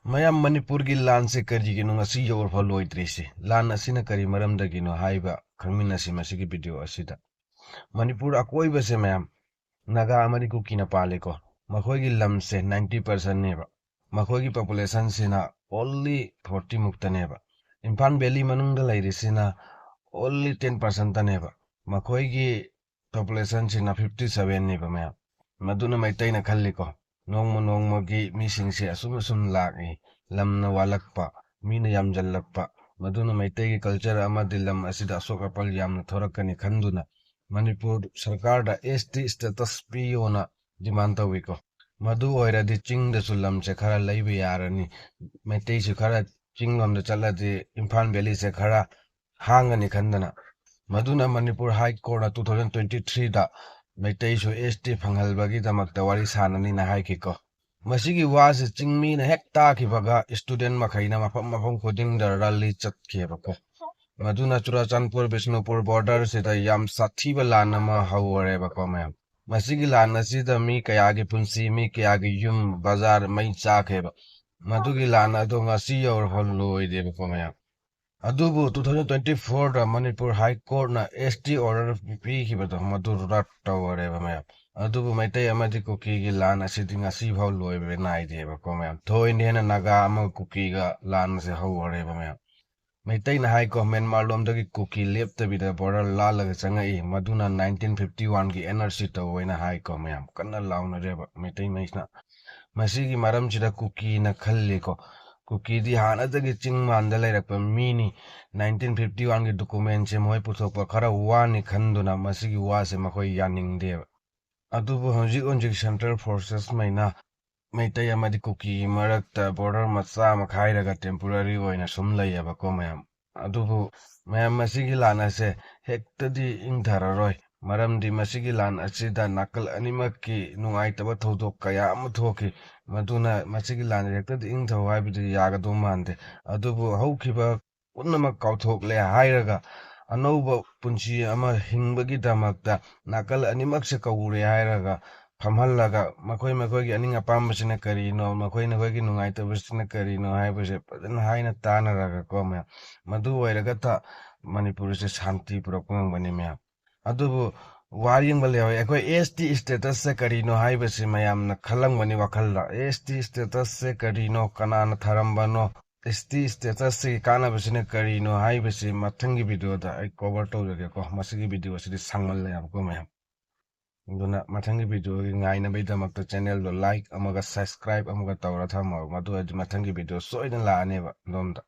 ꯃꯌꯥꯝ ꯃꯅꯤꯄꯨꯔꯒꯤ ꯂꯥꯟꯁꯦ ꯀꯔꯤꯒꯤꯅꯣ ꯉꯁꯤ ꯌꯧꯔꯐꯥꯎ ꯂꯣꯏꯗ꯭ꯔꯤꯁꯦ? ꯂꯥꯟ ꯑꯁꯤꯅ ꯀꯔꯤ ꯃꯔꯝꯗꯒꯤꯅꯣ ꯍꯥꯏꯕ ꯈꯪꯃꯤꯟꯅꯁꯤ ꯃꯁꯤꯒꯤ ꯚꯤꯗꯤꯑꯣ ꯑꯁꯤꯗ꯫ ꯃꯅꯤꯄꯨꯔ ꯑꯀꯣꯏꯕꯁꯦ ꯃꯌꯥꯝ ꯅꯥꯒꯥ ꯑꯃꯗꯤ ꯀꯨꯀꯤꯅ ꯄꯥꯜꯂꯤꯀꯣ꯫ ꯃꯈꯣꯏꯒꯤ ꯂꯝꯁꯦ 90%ꯅꯦꯕ꯫ ꯃꯈꯣꯏꯒꯤ ꯄꯣꯄꯨꯂꯦꯁꯟꯁꯤꯅ ꯑꯣꯟꯂꯤ 40 ꯃꯨꯛꯇꯅꯦꯕ꯫ ꯏꯝꯐꯥꯜ ꯚꯦꯂꯤ ꯃꯅꯨꯡꯗ ꯂꯩꯔꯤꯁꯤꯅ ꯑꯣꯟꯂꯤ 10%ꯇꯅꯦꯕ꯫ ꯃꯈꯣꯏꯒꯤ ꯄꯣꯄꯨꯂꯦꯁꯟꯁꯤꯅ 57ꯅꯦꯕ ꯃꯌꯥꯝ꯫ ꯃꯗꯨꯅ ꯃꯩꯇꯩꯅ ꯈꯜꯂꯤꯀꯣ, ꯅꯣꯡꯃ ꯅꯣꯡꯃꯒꯤ ꯃꯤꯁꯤꯡꯁꯦ ꯑꯁꯨꯝ ꯂꯥꯛꯏ, ꯂꯝꯅ ꯋꯥꯠꯂꯛꯄ, ꯃꯤꯅ ꯌꯥꯝꯖꯜꯂꯛꯄ, ꯃꯗꯨꯅ ꯃꯩꯇꯩꯒꯤ ꯀꯜꯆꯔ ꯑꯃꯗꯤ ꯂꯝ ꯑꯁꯤꯗ ꯑꯁꯣꯛ ꯑꯄꯟ ꯌꯥꯝꯅ ꯊꯣꯔꯛꯀꯅꯤ ꯈꯟꯗꯨꯅ ꯃꯅꯤꯄꯨꯔ ꯁꯔꯀꯥꯔꯗ ST ꯁ꯭ꯇꯦꯇꯁ ꯄꯤꯌꯣꯅ ꯗꯤꯃꯥꯟ ꯇꯧꯏꯀꯣ꯫ ꯃꯗꯨ ꯑꯣꯏꯔꯗꯤ ꯆꯤꯡꯗꯁꯨ ꯂꯝꯁꯦ ꯈꯔ ꯂꯩꯕ ꯌꯥꯔꯅꯤ, ꯃꯩꯇꯩꯁꯨ ꯈꯔ ꯆꯤꯡꯂꯣꯝꯗ ꯆꯠꯂꯗꯤ ꯏꯝꯐꯥꯜ ꯚꯦꯂꯤꯁꯦ ꯈꯔ ꯍꯥꯡꯒꯅꯤ ꯈꯟꯗꯅ ꯃꯗꯨꯅ ꯃꯅꯤꯄꯨꯔ ꯍꯥꯏ ꯀꯣꯔꯠꯅ 2023ꯗ ꯃꯩꯇꯩꯁꯨ ST ꯐꯪꯍꯜꯕꯒꯤꯗꯃꯛꯇ ꯋꯥꯔꯤ ꯁꯥꯟꯅꯅꯤꯅ ꯍꯥꯏꯈꯤꯀꯣ꯫ ꯃꯁꯤꯒꯤ ꯋꯥꯁꯦ ꯆꯤꯡꯃꯤꯅ ꯍꯦꯛ ꯇꯥꯈꯤꯕꯒ ꯁ꯭ꯇꯨꯗꯦꯟꯠ ꯃꯈꯩꯅ ꯃꯐꯝ ꯈꯨꯗꯤꯡꯗ ꯔꯥꯂꯤ ꯆꯠꯈꯤꯕꯀꯣ꯫ ꯃꯗꯨꯅ ꯆꯨꯔꯥꯆꯥꯟꯄꯨꯔ ꯕꯤꯁꯅꯨꯄꯨꯔ ꯕꯣꯔꯗꯔꯁꯤꯗ ꯌꯥꯝ ꯁꯥꯊꯤꯕ ꯂꯥꯟ ꯑꯃ ꯍꯧꯔꯦꯕꯀꯣ ꯃꯌꯥꯝ꯫ ꯃꯁꯤꯒꯤ ꯂꯥꯟ ꯑꯁꯤꯗ ꯃꯤ ꯀꯌꯥꯒꯤ ꯄꯨꯟꯁꯤ, ꯃꯤ ꯀꯌꯥꯒꯤ ꯌꯨꯝ, ꯕꯖꯥꯔ ꯃꯩ ꯆꯥꯈꯦꯕ꯫ ꯃꯗꯨꯒꯤ ꯂꯥꯟ ꯑꯗꯣ ꯉꯁꯤ ꯌꯧꯔꯐꯥꯎ ꯂꯣꯏꯗꯦꯕꯀꯣ ꯃꯌꯥꯝ꯫ ꯑꯗꯨꯕꯨ 2024ꯗ ꯃꯅꯤꯄꯨꯔ ꯍꯥꯏ ꯀꯣꯔꯠꯅ ST ꯑꯣꯔꯗꯔ ꯄꯤꯈꯤꯕꯗꯣ ꯃꯗꯨ ꯔद् ꯇꯧꯔꯦꯕ ꯃꯌꯥꯝ꯫ ꯑꯗꯨꯕꯨ ꯃꯩꯇꯩ ꯑꯃꯗꯤ ꯀꯨꯀꯤꯒꯤ ꯂꯥꯟ ꯑꯁꯤꯗꯤ ꯉꯁꯤꯐꯥꯎ ꯂꯣꯏꯕ ꯅꯥꯏꯗꯦꯕꯀꯣ ꯃꯌꯥꯝ꯫ ꯊꯣꯏꯅ ꯍꯦꯟꯅ ꯅꯥꯒꯥ ꯑꯃꯒ ꯀꯨꯀꯤꯒ ꯂꯥꯟ ꯑꯁꯤ ꯍꯧꯔꯦꯕ ꯃꯌꯥꯝ꯫ ꯃꯩꯇꯩꯅ ꯍꯥꯏꯀꯣ, ꯃꯦꯟꯃꯥꯔ ꯂꯣꯝꯗꯒꯤ ꯀꯨꯀꯤ ꯂꯦꯞꯇꯕꯤꯗ ꯕꯣꯔꯗꯔ ꯂꯥꯜꯂꯒ ꯆꯪꯉꯛꯏ, ꯃꯗꯨꯅ 1951ꯒꯤ NRC ꯇꯧꯋꯦꯅ ꯍꯥꯏꯀꯣ ꯃꯌꯥꯝ꯫ ꯀꯟꯅ ꯂꯥꯎꯅꯔꯦꯕ ꯃꯩꯇꯩꯉꯩꯅ꯫ ꯃꯁꯤꯒꯤ ꯃꯔꯝꯁꯤꯗ ꯀꯨꯀꯤꯅ ꯈꯜꯂꯤꯀꯣ, ꯀꯨꯀꯤꯗꯤ ꯍꯥꯟꯅꯗꯒꯤ ꯆꯤꯡ ꯃꯥꯟꯗ ꯂꯩꯔꯛꯄ ꯃꯤꯅꯤ, 1951ꯒꯤ ꯗꯣꯀꯨꯃꯦꯟꯁꯦ ꯃꯣꯏ ꯄꯨꯊꯣꯛꯄ ꯈꯔ ꯋꯥꯅꯤ ꯈꯟꯗꯨꯅ ꯃꯁꯤꯒꯤ ꯋꯥꯁꯦ ꯃꯈꯣꯏ ꯌꯥꯅꯤꯡꯗꯦꯕ꯫ ꯑꯗꯨꯕꯨ ꯍꯧꯖꯤꯛ ꯁꯦꯟꯇ꯭ꯔꯦꯜ ꯐꯣꯔꯁꯦꯁꯉꯩꯅ ꯃꯩꯇꯩ ꯑꯃꯗꯤ ꯀꯨꯀꯤꯒꯤ ꯃꯔꯛꯇ ꯕꯣꯔꯗꯔ ꯃꯆꯥ ꯑꯃ ꯈꯥꯏꯔꯒ ꯇꯦꯝꯄꯣꯔꯔꯤ ꯑꯣꯏꯅ ꯁꯨꯝ ꯂꯩꯌꯦꯕꯀꯣ ꯃꯌꯥꯝ꯫ ꯑꯗꯨꯕꯨ ꯃꯌꯥꯝ ꯃꯁꯤꯒꯤ ꯂꯥꯟ ꯑꯁꯦ ꯍꯦꯛꯇꯗꯤ ꯏꯪꯊꯔꯔꯣꯏ, ꯃꯔꯝꯗꯤ ꯃꯁꯤꯒꯤ ꯂꯥꯟ ꯑꯁꯤꯗ ꯅꯥꯀꯜ ꯑꯅꯤꯃꯛꯀꯤ ꯅꯨꯡꯉꯥꯏꯇꯕ ꯊꯧꯗꯣꯛ ꯀꯌా ꯑꯃ ꯊꯣꯛꯈꯤ꯫ ꯃꯗꯨꯅ ꯃꯁꯤꯒꯤ ꯂꯥꯟ ꯍꯦꯛꯇꯗꯤ ꯏꯪꯊꯧ ꯍꯥꯏꯕꯗꯤ ꯌꯥꯒꯗꯧ ꯃꯥꯟꯗꯦ꯫ ꯑꯗꯨꯕꯨ ꯍꯧꯈꯤꯕ ꯄꯨꯝꯅꯃꯛ ꯀꯥꯎꯊꯣꯛꯂꯦ ꯍꯥꯏꯔꯒ ꯑꯅꯧꯕ ꯄꯨꯟꯁꯤ ꯑꯃ ꯍꯤꯡꯕꯒꯤꯗꯃꯛꯇ ꯅꯥꯀꯜ ꯑꯅꯤꯃꯛꯁꯦ ꯀꯧꯔꯦ ꯍꯥꯏꯔꯒ ꯐꯝꯍꯜꯂꯒ ꯃꯈꯣꯏꯒꯤ ꯑꯅꯤꯡ ꯑꯄꯥꯝꯕꯁꯤꯅ ꯀꯔꯤꯅꯣ, ꯃꯈꯣꯏꯒꯤ ꯅꯨꯡꯉꯥꯏꯇꯕꯁꯤꯅ ꯀꯔꯤꯅꯣ ꯍꯥꯏꯕꯁꯦ ꯐꯖꯅ ꯍꯥꯏꯅ ꯇꯥꯟꯅꯔꯒꯀꯣ ꯃꯌꯥꯝ, ꯃꯗꯨ ꯑꯣꯏꯔꯒꯇ ꯃꯅꯤꯄꯨꯔꯁꯦ ꯁꯥꯟꯇꯤ ꯄꯨꯔꯛꯄ ꯉꯝꯒꯅꯤ ꯃꯌꯥꯝ꯫ ꯑꯗꯨꯕꯨ ꯋꯥꯌꯦꯡꯕ ꯂꯩꯍꯧꯏ, ꯑꯩꯈꯣꯏ ST ꯁ꯭ꯇꯦꯇꯁꯁꯦ ꯀꯔꯤꯅꯣ ꯍꯥꯏꯕꯁꯤ ꯃꯌꯥꯝꯅ ꯈꯜꯂꯝꯒꯅꯤ ꯋꯥꯈꯜꯗ꯫ ST ꯁ꯭ꯇꯦꯇꯁꯁꯦ ꯀꯔꯤꯅꯣ, ꯀꯅꯥꯅ ꯊꯔꯝꯕꯅꯣ, ST ꯁ꯭ꯇꯦꯇꯁꯁꯤꯒꯤ ꯀꯥꯟꯅꯕꯁꯤꯅ ꯀꯔꯤꯅꯣ ꯍꯥꯏꯕꯁꯤ ꯃꯊꯪꯒꯤ ꯚꯤꯗꯤꯑꯣꯗ ꯑꯩ ꯀꯣꯚꯔ ꯇꯧꯖꯒꯦꯀꯣ꯫ ꯃꯁꯤꯒꯤ ꯚꯤꯗꯤꯑꯣ ꯑꯁꯤꯗꯤ ꯁꯥꯡꯃꯜꯂꯦꯕꯀꯣ ꯃꯌꯥꯝ꯫ ꯑꯗꯨꯅ ꯃꯊꯪꯒꯤ ꯚꯤꯗꯤꯑꯣꯒꯤ ꯉꯥꯏꯅꯕꯒꯤꯗꯃꯛꯇ ꯆꯦꯅꯦꯜꯗꯣ ꯂꯥꯏꯛ ꯑꯃꯒ ꯁꯕꯁꯀ꯭ꯔꯥꯏꯕ ꯑꯃꯒ ꯇꯧꯔ ꯊꯝꯃꯣ, ꯃꯗꯨ ꯑꯣꯏꯔꯗꯤ ꯃꯊꯪꯒꯤ ꯚꯤꯗꯤꯑꯣ ꯁꯣꯏꯗꯅ ꯂꯥꯛꯑꯅꯦꯕ ꯑꯗꯣꯝꯗ꯫